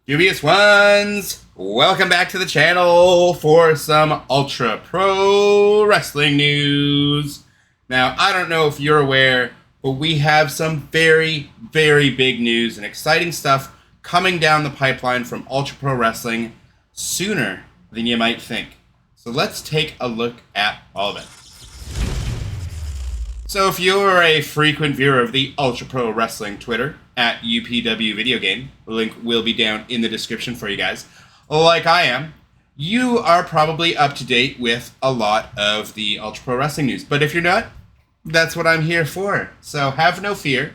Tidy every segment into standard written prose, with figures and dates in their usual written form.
Dubious ones, welcome back to the channel for some Ultra Pro Wrestling news. Now, I don't know if you're aware, but we have some very big news and exciting stuff coming down the pipeline from Ultra Pro Wrestling sooner than you might think. So let's take a look at all of it. So if you're a frequent viewer of the Ultra Pro Wrestling Twitter, at UPW Video Game, the link will be down in the description for you guys, like I am, you are probably up to date with a lot of the Ultra Pro Wrestling news. But if you're not, that's what I'm here for. So have no fear.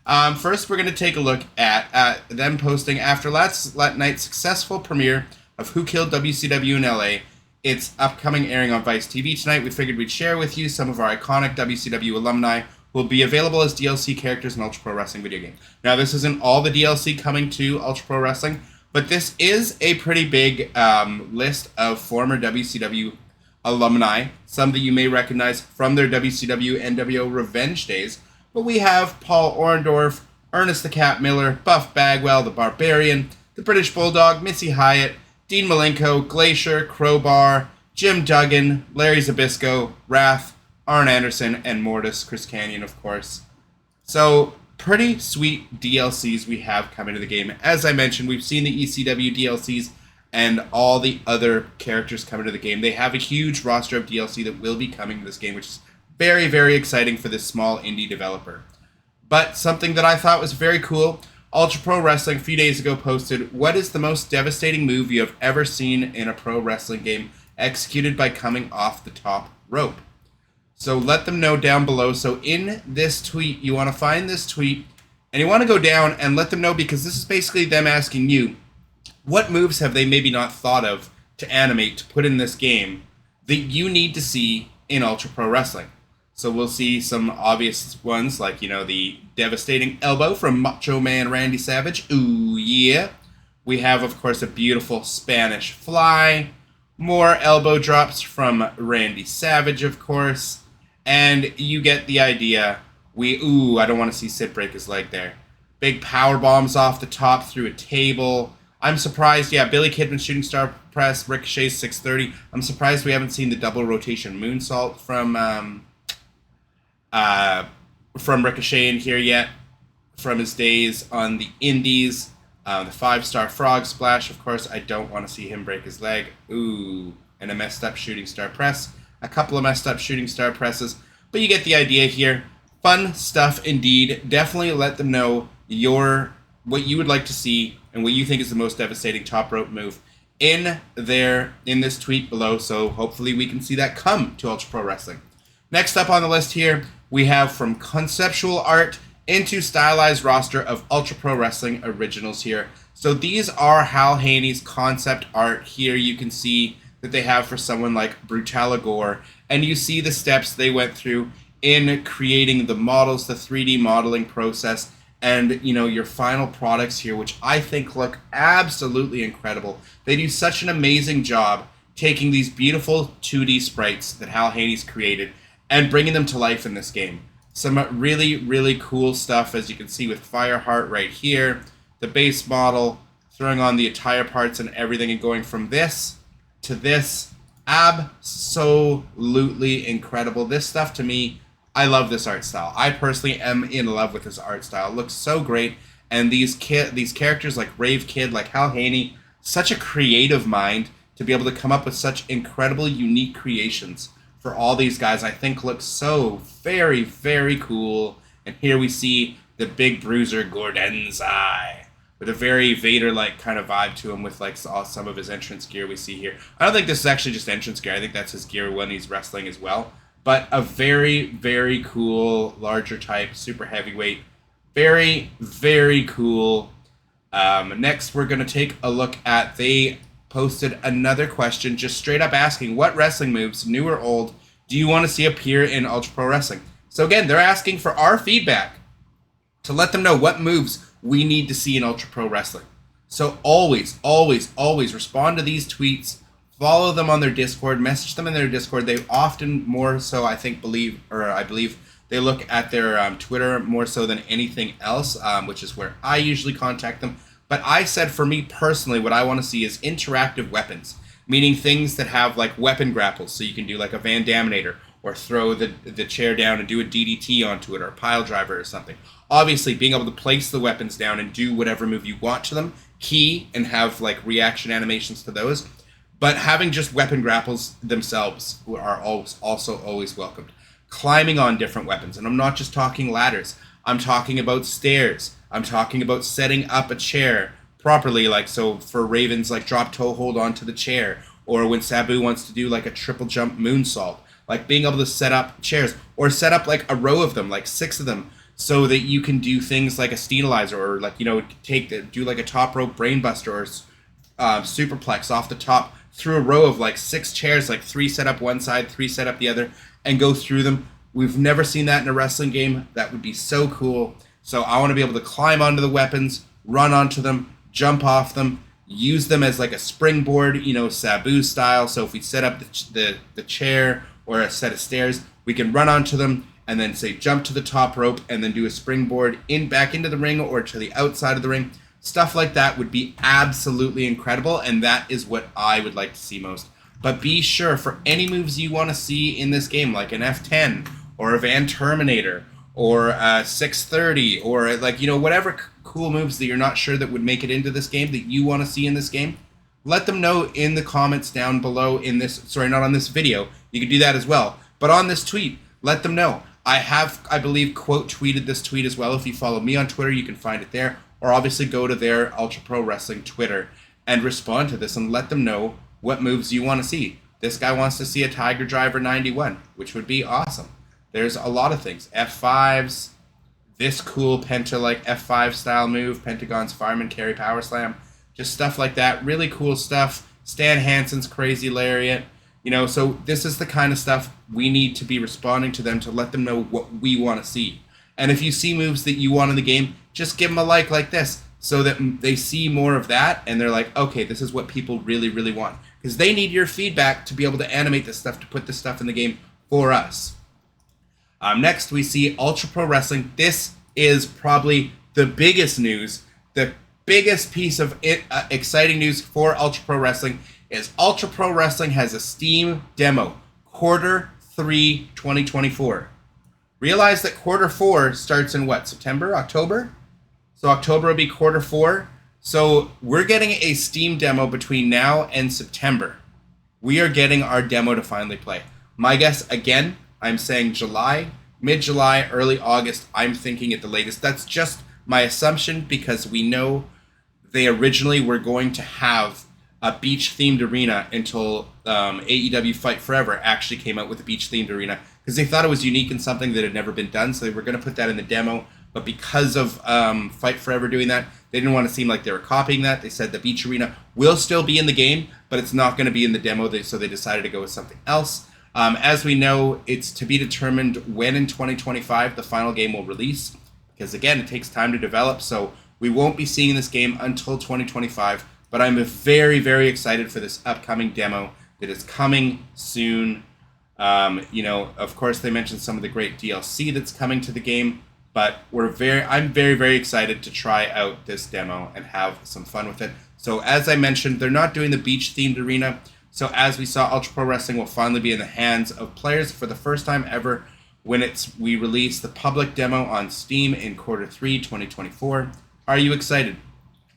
First, we're going to take a look at them posting after last night's successful premiere of Who Killed WCW in LA. It's upcoming airing on Vice TV tonight. We figured we'd share with you some of our iconic WCW alumni will be available as DLC characters in Ultra Pro Wrestling video game. Now, this isn't all the DLC coming to Ultra Pro Wrestling, but this is a pretty big list of former WCW alumni, some that you may recognize from their WCW NWO Revenge days. But we have Paul Orndorff, Ernest the Cat Miller, Buff Bagwell, the Barbarian, the British Bulldog, Missy Hyatt, Dean Malenko, Glacier, Crowbar, Jim Duggan, Larry Zbyszko, Wrath, Arn Anderson, and Mortis, Chris Kanyon, of course. So, pretty sweet DLCs we have coming to the game. As I mentioned, we've seen the ECW DLCs and all the other characters coming to the game. They have a huge roster of DLC that will be coming to this game, which is very exciting for this small indie developer. But something that I thought was very cool, Ultra Pro Wrestling a few days ago posted, what is the most devastating move you have ever seen in a pro wrestling game executed by coming off the top rope? So let them know down below. So in this tweet, you want to find this tweet, and you want to go down and let them know, because this is basically them asking you, what moves have they maybe not thought of to animate, to put in this game, that you need to see in Ultra Pro Wrestling? So we'll see some obvious ones, like, the devastating elbow from Macho Man Randy Savage. Ooh, yeah. We have, of course, a beautiful Spanish fly. More elbow drops from Randy Savage, of course. And you get the idea. I don't want to see Sid break his leg there. Big power bombs off the top through a table. I'm surprised, Billy Kidman's shooting star press, Ricochet's 630. I'm surprised we haven't seen the double rotation moonsault from Ricochet in here yet, from his days on the Indies. The 5-star frog splash, of course. I don't want to see him break his leg. Ooh, and a messed up shooting star press. A couple of messed up shooting star presses, but you get the idea here. Fun stuff indeed. Definitely let them know what you would like to see and what you think is the most devastating top rope move in this tweet below. So hopefully we can see that come to Ultra Pro Wrestling. Next up on the list here, we have from conceptual art into stylized roster of Ultra Pro Wrestling originals here. So these are Hal Haney's concept art here. You can see that they have for someone like Brutala Gore, and you see the steps they went through in creating the models, the 3D modeling process, and your final products here, which I think look absolutely incredible. They do such an amazing job taking these beautiful 2D sprites that Hal Haney's created and bringing them to life in this game. Some really cool stuff, as you can see with Fireheart right here, the base model, throwing on the attire parts and everything, and going from this to this. Absolutely incredible. This stuff, to me, I love this art style. I personally am in love with this art style. It looks so great, and these characters like Rave Kid, like Hal Haney, such a creative mind to be able to come up with such incredible, unique creations for all these guys. I think looks so very cool. And here we see the big bruiser Gordenzai, with a very Vader-like kind of vibe to him, with like some of his entrance gear we see here. I don't think this is actually just entrance gear. I think that's his gear when he's wrestling as well. But a very cool, larger type, super heavyweight. Very cool. Next, we're going to take a look at, they posted another question, just straight up asking, what wrestling moves, new or old, do you want to see appear in Ultra Pro Wrestling? So again, they're asking for our feedback to let them know what moves we need to see in Ultra Pro Wrestling. So always respond to these tweets, follow them on their Discord, message them in their Discord. They often more so, I believe they look at their Twitter more so than anything else, which is where I usually contact them. But I said for me personally, what I want to see is interactive weapons, meaning things that have like weapon grapples, so you can do like a Van Daminator or throw the chair down and do a DDT onto it or a pile driver or something. Obviously, being able to place the weapons down and do whatever move you want to them, key, and have like reaction animations to those. But having just weapon grapples themselves are also always welcomed. Climbing on different weapons, and I'm not just talking ladders. I'm talking about stairs. I'm talking about setting up a chair properly, like so for Raven's like drop toe hold onto the chair, or when Sabu wants to do like a triple jump moonsault, like being able to set up chairs or set up like a row of them, like 6 of them, so that you can do things like a stenalizer or like do like a top rope brainbuster or superplex off the top through a row of like 6 chairs, like 3 set up one side, 3 set up the other, and go through them. We've never seen that in a wrestling game. That would be so cool. So I want to be able to climb onto the weapons, run onto them, jump off them, use them as like a springboard, Sabu style. So if we set up the chair or a set of stairs, we can run onto them and then say jump to the top rope and then do a springboard back into the ring or to the outside of the ring. Stuff like that would be absolutely incredible, and that is what I would like to see most. But be sure for any moves you want to see in this game, like an F10 or a Van Terminator or a 630 or like, whatever cool moves that you're not sure that would make it into this game that you want to see in this game, let them know in the comments down below not on this video. You can do that as well. But on this tweet, let them know. I believe, quote tweeted this tweet as well. If you follow me on Twitter, you can find it there. Or obviously go to their Ultra Pro Wrestling Twitter and respond to this and let them know what moves you want to see. This guy wants to see a Tiger Driver 91, which would be awesome. There's a lot of things. F5s, this cool Penta-like F5 style move, Pentagon's Fireman Carry Power Slam, just stuff like that. Really cool stuff. Stan Hansen's Crazy Lariat. So this is the kind of stuff we need to be responding to them to let them know what we want to see. And if you see moves that you want in the game, just give them a like this so that they see more of that and they're like, okay, this is what people really, really want. Because they need your feedback to be able to animate this stuff, to put this stuff in the game for us. Next, we see Ultra Pro Wrestling. This is probably the biggest news. The biggest piece of exciting news for Ultra Pro Wrestling is Ultra Pro Wrestling has a Steam demo, Q3 2024. Realize that Q4 starts in what, September, October? So October will be Q4. So we're getting a Steam demo between now and September. We are getting our demo to finally play. My guess, again, I'm saying July, mid-July, early August. I'm thinking at the latest. That's just my assumption because we know they originally were going to have a beach-themed arena until AEW Fight Forever actually came out with a beach-themed arena because they thought it was unique and something that had never been done, so they were going to put that in the demo. But because of Fight Forever doing that, they didn't want to seem like they were copying that. They said the beach arena will still be in the game, but it's not going to be in the demo, so they decided to go with something else. As we know, it's to be determined when in 2025 the final game will release, because again, it takes time to develop, so we won't be seeing this game until 2025, but I'm very, very excited for this upcoming demo that is coming soon. Of course, they mentioned some of the great DLC that's coming to the game, but I'm very, very excited to try out this demo and have some fun with it. So as I mentioned, they're not doing the beach-themed arena, so as we saw, Ultra Pro Wrestling will finally be in the hands of players for the first time ever when we release the public demo on Steam in Q3 2024. Are you excited?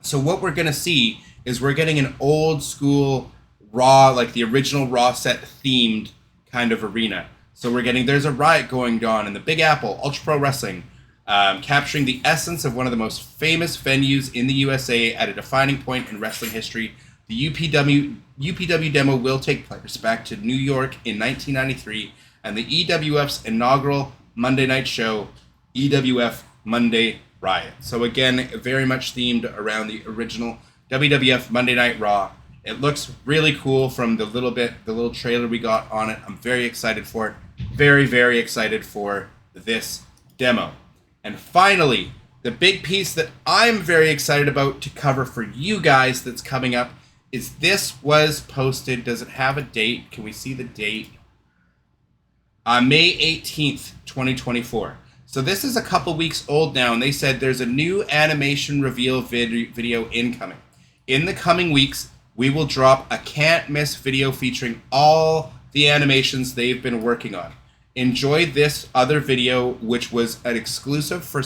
So what we're going to see is we're getting an old school Raw, like the original Raw set themed kind of arena. So there's a riot going on in the Big Apple, Ultra Pro Wrestling, capturing the essence of one of the most famous venues in the USA at a defining point in wrestling history. The UPW demo will take place back to New York in 1993 and the EWF's inaugural Monday night show, EWF Monday Riot. So again, very much themed around the original WWF Monday Night Raw. It looks really cool from the little trailer we got on it. I'm very excited for it. Very, very excited for this demo. And finally, the big piece that I'm very excited about to cover for you guys that's coming up is this was posted. Does it have a date? Can we see the date? May 18th, 2024. So this is a couple weeks old now, and they said there's a new animation reveal video incoming. In the coming weeks, we will drop a can't miss video featuring all the animations they've been working on. Enjoy this other video, which was an exclusive for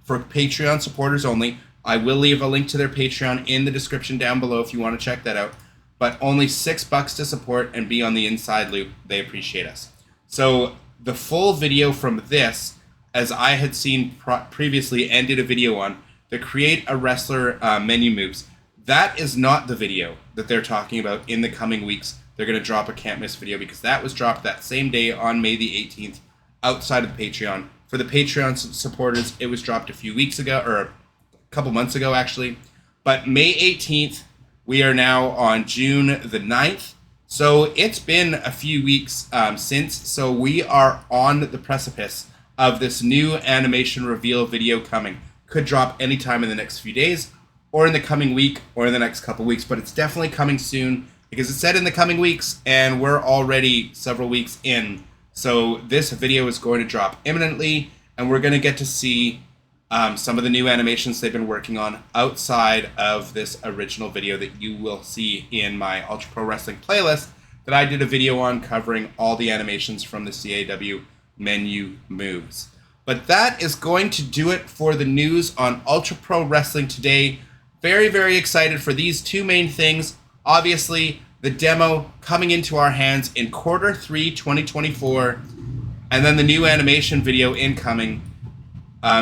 Patreon supporters only. I will leave a link to their Patreon in the description down below if you want to check that out. But only $6 to support and be on the inside loop. They appreciate us. So the full video from this, as I had seen previously and did a video on, the Create a Wrestler menu moves. That is not the video that they're talking about in the coming weeks. They're going to drop a can't miss video because that was dropped that same day on May the 18th outside of the Patreon. For the Patreon supporters, it was dropped a few weeks ago, or a couple months ago actually. But May 18th, we are now on June the 9th. So it's been a few weeks since. So we are on the precipice of this new animation reveal video coming. Could drop anytime in the next few days, or in the coming week, or in the next couple weeks. But it's definitely coming soon, because it said in the coming weeks, and we're already several weeks in. So this video is going to drop imminently, and we're going to get to see some of the new animations they've been working on outside of this original video that you will see in my Ultra Pro Wrestling playlist that I did a video on covering all the animations from the CAW menu moves. But that is going to do it for the news on Ultra Pro Wrestling today. Very, very excited for these two main things. Obviously, the demo coming into our hands in Q3 2024, and then the new animation video incoming,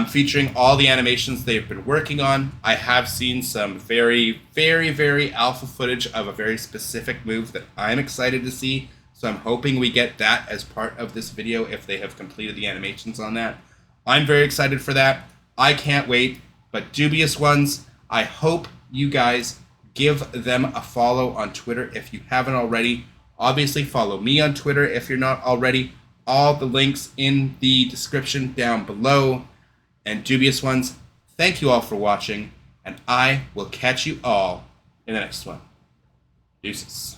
featuring all the animations they've been working on. I have seen some very, very, very alpha footage of a very specific move that I'm excited to see. So I'm hoping we get that as part of this video if they have completed the animations on that. I'm very excited for that. I can't wait. But Dubious Ones, I hope you guys give them a follow on Twitter if you haven't already. Obviously, follow me on Twitter if you're not already. All the links in the description down below. And Dubious Ones, thank you all for watching, and I will catch you all in the next one. Deuces.